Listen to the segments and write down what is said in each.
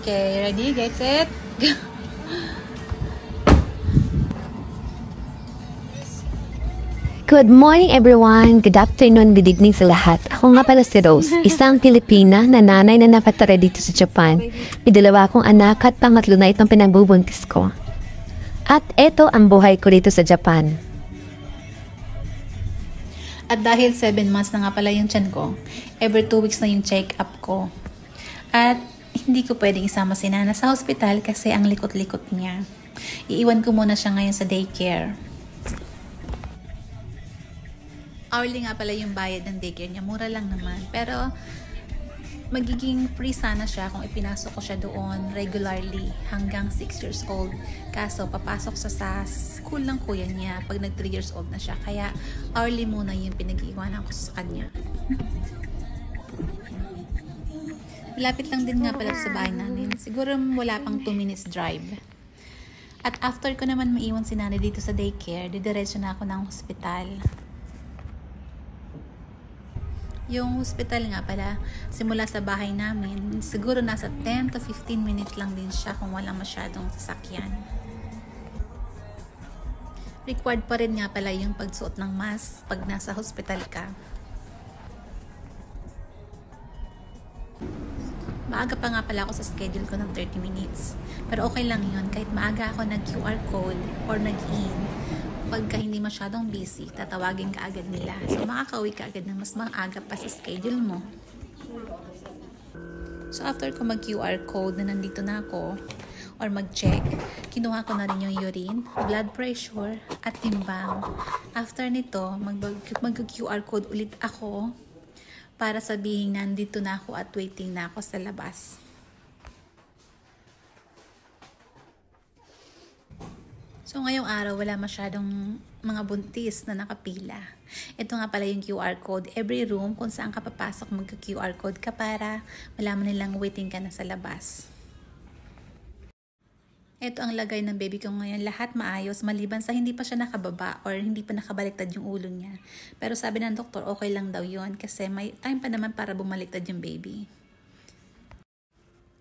Okay, ready? Get set? Good morning everyone! Good afternoon, good evening sa lahat. Ako nga pala si Rose, isang Pilipina na nanay na napatira dito sa Japan. May dalawa akong anak at pangatlo na itong pinagbubuntis ko. At eto ang buhay ko dito sa Japan. At dahil 7 months na nga pala yung tiyan ko, every 2 weeks na yung check-up ko. At hindi ko pwedeng isama si Nana sa hospital kasi ang likot-likot niya. Iiwan ko muna siya ngayon sa daycare. Hourly nga pala yung bayad ng daycare niya. Mura lang naman. Pero, magiging free sana siya kung ipinasok ko siya doon regularly hanggang 6 years old. Kaso, papasok siya sa school ng kuya niya pag nag 3 years old na siya. Kaya, hourly muna yung pinag-iwanan ko sa kanya. Malapit lang din nga pala sa bahay namin. Siguro wala pang 2 minutes drive. At after ko naman maiwan si Nana dito sa daycare, didiretso na ako ng hospital. Yung hospital nga pala, simula sa bahay namin, siguro nasa 10 to 15 minutes lang din siya kung walang masyadong sasakyan. Required pa rin nga pala yung pagsuot ng mask pag nasa hospital ka. Maaga pa nga pala ako sa schedule ko ng 30 minutes. Pero okay lang yun, kahit maaga ako nag-QR code or nag-in. Pagka hindi masyadong busy, tatawagin ka agad nila. So, makakauwi ka agad ng mas maaga pa sa schedule mo. So, after ko mag-QR code na nandito na ako, or mag-check, kinuha ko na rin yung urine, blood pressure, at timbang. After nito, mag-QR code ulit ako para sabihin nandito na ako at waiting na ako sa labas. So, ngayong araw, wala masyadong mga buntis na nakapila. Ito nga pala yung QR code. Every room, kung saan ka papasok, mag-QR code ka para malaman nilang waiting ka na sa labas. Ito ang lagay ng baby ko ngayon. Lahat maayos, maliban sa hindi pa siya nakababa or hindi pa nakabaliktad yung ulo niya. Pero sabi ng doktor, okay lang daw yon kasi may time pa naman para bumaliktad yung baby.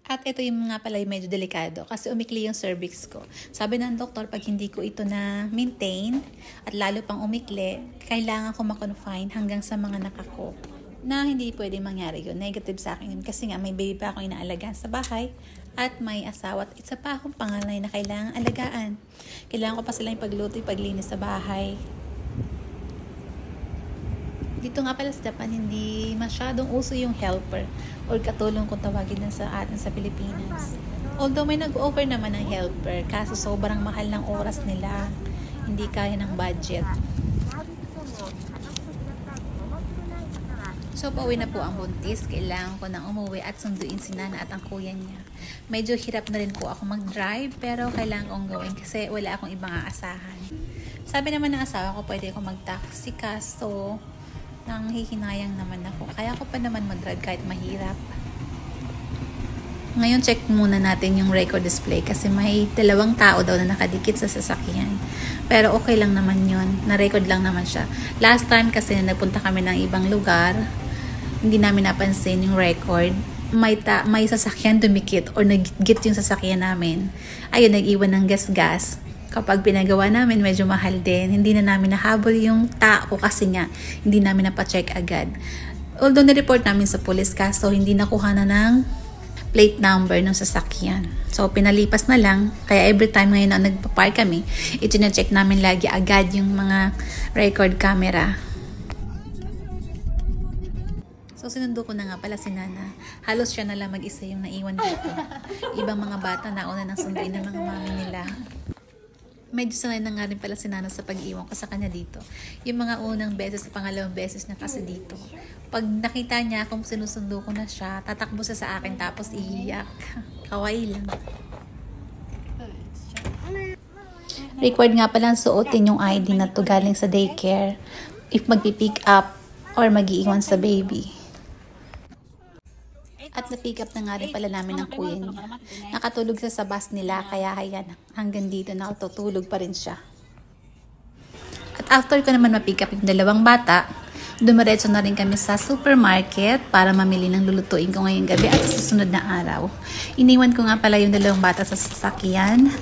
At ito yung nga pala yung medyo delikado kasi umikli yung cervix ko. Sabi ng doktor, pag hindi ko ito na maintain at lalo pang umikli, kailangan ko ma-confine hanggang sa mga nakako. Na hindi pwede mangyari yun. Negative sa akin yun kasi nga may baby pa akong inaalagaan sa bahay at may asawa at isa pa akong panganay na kailangan alagaan. Kailangan ko pa silang ipagluto, ipaglinis sa bahay. Dito nga pala sa Japan, hindi masyadong uso yung helper or katulong kung tawagin na sa atin sa Pilipinas. Although may nag-offer naman ng helper, kaso sobrang mahal ng oras nila. Hindi kaya ng budget. So, pauwi na po ang buntis. Kailangan ko nang umuwi at sunduin si Nana at ang kuya niya. Medyo hirap na rin po ako mag-drive, pero kailangan kong gawin kasi wala akong ibang aasahan. Sabi naman ng asawa ko, pwede ako mag-taxi kaso nang hihinayang naman ako. Kaya ako pa naman mag-drive kahit mahirap. Ngayon, check muna natin yung record display kasi may 2 tao daw na nakadikit sa sasakyan. Pero okay lang naman yun. Na-record lang naman siya. Last time kasi na nagpunta kami ng ibang lugar, hindi namin napansin yung record. May sasakyan dumikit or nagigit yung sasakyan namin. Ayun, nag-iwan ng gas-gas. Kapag pinagawa namin, medyo mahal din. Hindi na namin nahabol yung tao kasi nga, hindi namin napacheck agad. Although nireport namin sa police kaso, hindi nakuha na ng plate number ng sasakyan. So, pinalipas na lang. Kaya every time ngayon na nagpa-park kami, iti-check namin lagi agad yung mga record camera. So, sinundo ko na nga pala si Nana. Halos siya na lang mag-isa yung naiwan dito. Ibang mga bata nauna nang sunduin ng mga mami nila. Medyo sanay na nga rin pala si Nana sa pag-iwan ko sa kanya dito. Yung mga unang beses, pangalawang beses na kasi dito. Pag nakita niya kung sinusundo ko na siya, tatakbo siya sa akin tapos iiyak. Kawaii lang. Required nga palang suotin yung ID na to galing sa daycare if magpipick up or mag-iiwan sa baby. At na-pick up na nga rin pala namin ng kuya niya. Nakatulog siya sa bus nila, kaya ayan, hanggang dito nakatutulog pa rin siya. At after ko naman ma-pick up yung 2 bata, Dumiretso na rin kami sa supermarket para mamili ng lulutuin ko ngayong gabi at sa susunod na araw. Iniwan ko nga pala yung dalawang bata sa sasakyan.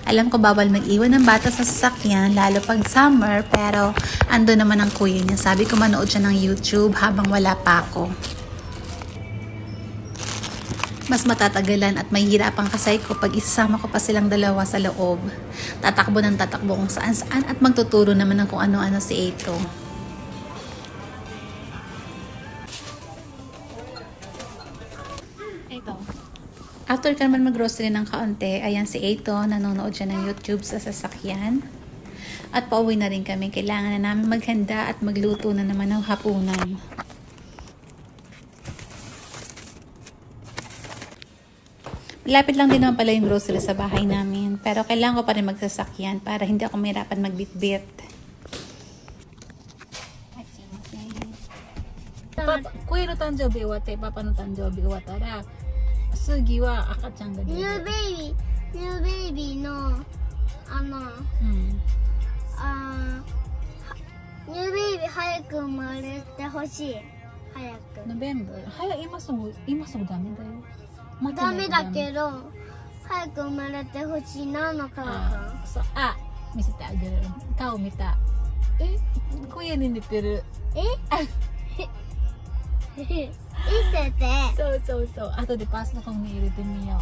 Alam ko bawal mag-iwan ng bata sa sasakyan, lalo pag summer, pero ando naman ang kuya niya. Sabi ko manood siya ng YouTube habang wala pa ako. Mas matatagalan at mahihirapang kasay ko pag isasama ko pa silang dalawa sa loob. Tatakbo ng tatakbo kung saan-saan at magtuturo naman ng kung ano-ano si Eito. After ka naman mag-grocery ng kaunti, ayan si Eito, nanonood siya ng YouTube sa sasakyan. At pauwi na rin kami. Kailangan na namin maghanda at magluto na naman ng hapunan. Lapit lang din naman pala yung grocery sa bahay namin. Pero kailangan ko pa rin magsasakyan para hindi ako mahirapan magbitbit. Kuya no tanjobi iwate, papa no tanjobi iwatara. Sugi wa akachan ga New baby no new baby 早く生まれてほしい。早く。 November. Haya, imasugo dami dayo. ダメだけど早く生まれてほしいなのかな。 So,見せてあげる。顔見た。えKuya ni似てる。見せて。そう。後でパスの方に入れてみよう。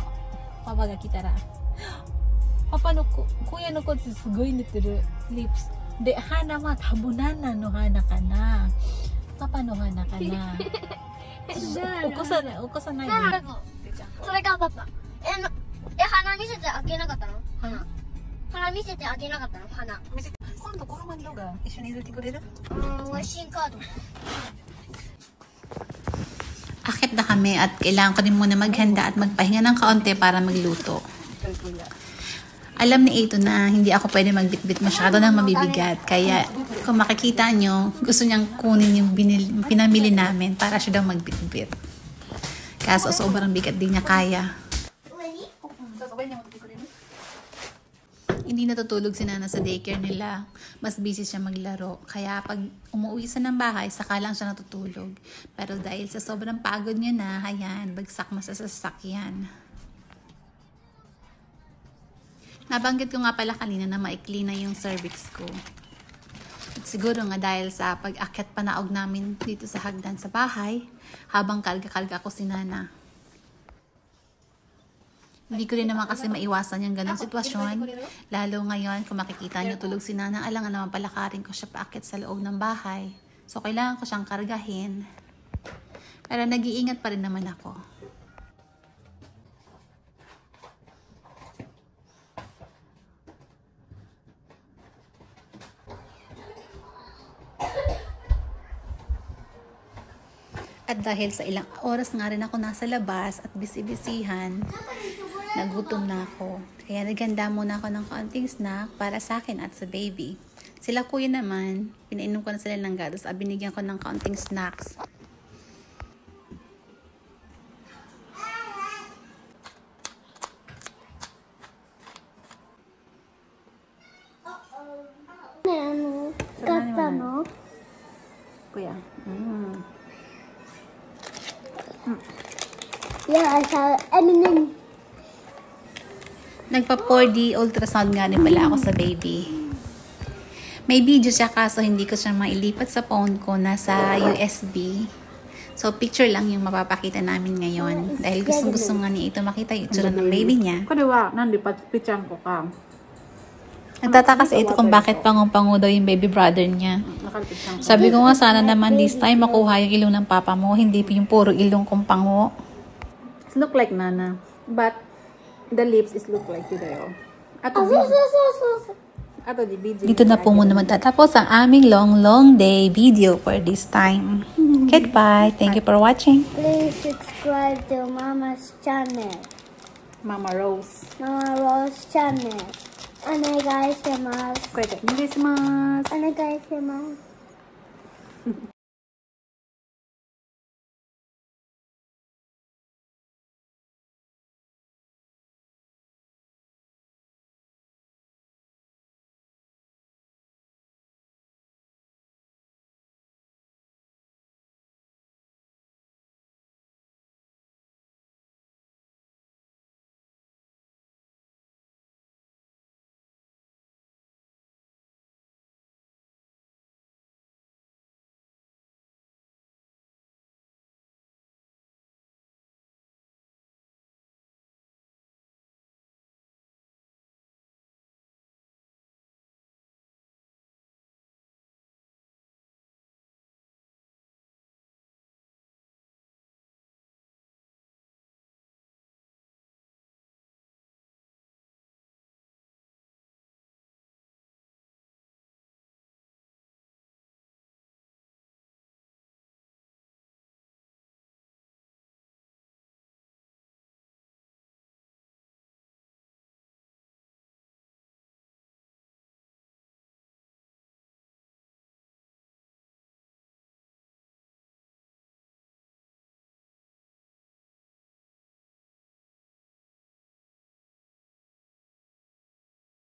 パパが来たら。パパの子、kuyaの子ってすごい似てる。リップス。で、鼻はタブナナの鼻かな。パパの鼻かな。起こさないで。それがパパ。鼻見せてあげなかったの？鼻見せてあげなかったの？鼻。今度このマンドが一緒に入れてくれる？ワシンカード。 Akit na kami at kailangan ko din muna maghanda at magpahinga ng kaunti para magluto. Alam ni Eito na hindi ako pwede magbitbit masyado ng mabibigat. Kaya kung makikita nyo, gusto niyang kunin yung pinamili namin para siya daw magbitbit. Kaso sobrang bigat din niya kaya. Hindi natutulog si Nana sa daycare nila. Mas busy siya maglaro. Kaya pag umuwi siya ng bahay, saka lang siya natutulog. Pero dahil sa sobrang pagod niya na, ayan, bagsak mo sa sasakyan. Nabanggit ko nga pala kanina na maikli na yung cervix ko. At siguro nga dahil sa pag-akyat panaog namin dito sa hagdan sa bahay, habang kalga-kalga ko si Nana. Hindi ko rin naman kasi maiwasan yung ganong sitwasyon. Lalo ngayon, kung makikita nyo tulog si Nana, alangan naman palakarin ko siya paakyat sa loob ng bahay. So, kailangan ko siyang kargahin. Pero nag-iingat pa rin naman ako. At dahil sa ilang oras nga rin ako nasa labas at bisi-bisihan, nagutom na ako. Kaya naghanda muna ako ng kaunting snack para sa akin at sa baby. Sila kuya naman, pinainom ko na sila ng gatas at binigyan ko ng kaunting snacks. Kuya. Yeah, I saw anything. Nagpa 4D ultrasound nga rin pala ako sa baby. May video siya kaso hindi ko siya mailipat sa phone ko, nasa USB. So picture lang yung mapapakita namin ngayon. Dahil gusto nga niya ito makita yung itsura ng baby niya. Kadiwa, nandipat picture ko ka. Nagtataka sa ito kung bakit pangung-pango daw yung baby brother niya. Sabi ko nga sana naman this time makuha yung ilong ng papa mo, hindi yung puro ilong kong pango. It look like Nana, but the lips is look like Yudayo. Dito na po muna magtatapos ang aming long day video for this time. Goodbye. Thank you for watching. Please subscribe to Mama's channel. Mama Rose. Mama Rose channel. お願いします。これでお願いします。お願いします。